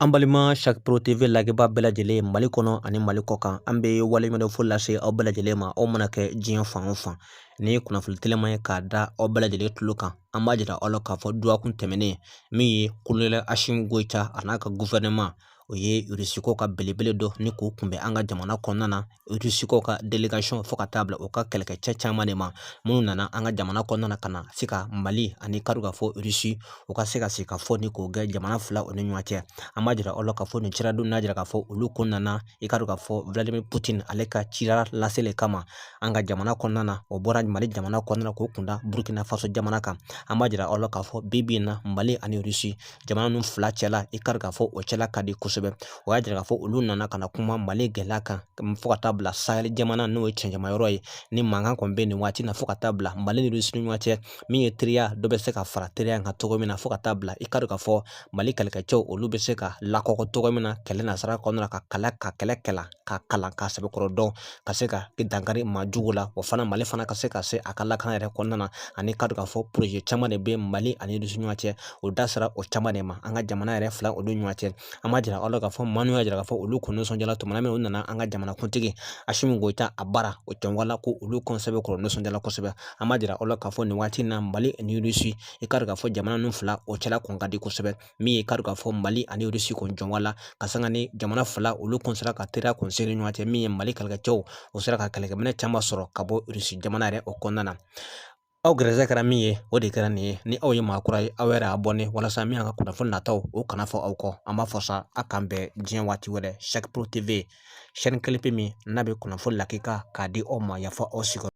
An balima Sac Pro TV lagɛbaga bɛɛ lajɛlen Mali kɔnɔ ani Mali kɔkan an bɛ waleɲumandɔn foli lase aw bɛɛ lajɛlen ma aw mana kɛ diɲɛ fan o fan ni ye kunnafoni telima ye k'a da aw bɛɛ lajɛlen tulo kan an b'a jira aw la k'a fɔ dɔgɔkun tɛmɛnen min ye kolonɛl Asimi Goyita a n'a ka gouvernement o ye Irisi ko ka belebele dɔ ni k'o kunbɛn an ka jamana kɔnɔna na Irisi ko ka délégation fo ka taa bila u ka kɛlɛkɛcɛ caman de ma minnu nana an ka jamana kɔnɔna na ka na se ka Mali ani k'a dɔn k'a fɔ Irisi u ka se ka sigi ka fɔ ni k'o kɛ jamana fila o ni ɲɔgɔn cɛ an b'a jira aw la k'a fɔ nin ciradon n'a jira k'a fɔ olu ko nana i ka dɔn k'a fɔ Vladimir Poutine ale ka cira laseli kama an ka jamana kɔnɔna na o bɔra Mali jamana kɔnɔna na k'o kunda Burkina Faso jamana kan an b'a jira aw la k'a fɔ bi bi in na Mali ani Irisi jamana ninnu fila cɛla i ka dɔn k'a fɔ o cɛla ka di kosɛbɛ o y'a jira k'a fɔ olu nana ka na kuma Mali gɛlɛya kan fo ka taa bila Sahel jamana n'o ye cɛnjamayɔrɔ ye ni mankan kɔni bɛ nin waati in na fo ka taa bila Mali ni Irisi ni ɲɔgɔn cɛ min ye teriya dɔ bɛ se ka fara teriya in kan cogo min na fo ka taa bila i ka dɔn k'a fɔ Mali kɛlɛkɛcɛw olu bɛ se ka lakɔkɔ cogo min na kɛlɛ nasara kɔnɔna na ka kɛlɛ ka kalan ka sɛbɛkɔrɔ dɔn ka se ka dankari maa jugu la o fana Mali fana ka se ka se a ka lakana yɛrɛ kɔnɔna na ani ka dɔn k'a fɔ projet caman de bɛ Mali ani Irisi ɲɔgɔn cɛ o da sera o caman de ma an ka jamana yɛrɛ fila olu ɲɔgɔn cɛ an b'a jira aw la k'a fɔ maa minnu y'a jira k'a fɔ olu kun nisɔndiyala tuma min u nana an ka jamanakuntigi Asimi Goyita a bara o tɔnwala ko olu kɔnsɛbɛkɔrɔ nisɔndiyala kosɛbɛ an b'a jira aw la k'a fɔ nin waati in na Mali ani Irisi i ka dɔn k'a fɔ jamana ninnu fila o cɛla kɔn ka di kosɛbɛ min ye i ka dɔn k'a fɔ Mali ani Irisi kun jɔnwala ka sanga ni jamana fila olu kun sera ka teriya kun seri ɲɔgɔn cɛ min ye Mali kɛlɛkɛcɛw o sera ka kɛlɛkɛminɛ caman sɔrɔ ka bɔ Irisi jamana yɛrɛ o kɔnɔna na aw gɛrɛsɛgɛ kɛra min ye o de kɛra nin ye ni aw ye maa kura ye aw yɛrɛ y'a bɔ ne walasa min y'an ka kunnafoni nataw o kana fɔ aw kɔ an b'a fɔ sa a k'an bɛn diɲɛ waati wɛrɛ Sac Pro TV chaîne kelen pe min n'a bɛ kunnafoni lakika k'a di aw ma yafa aw sigiyɔrɔ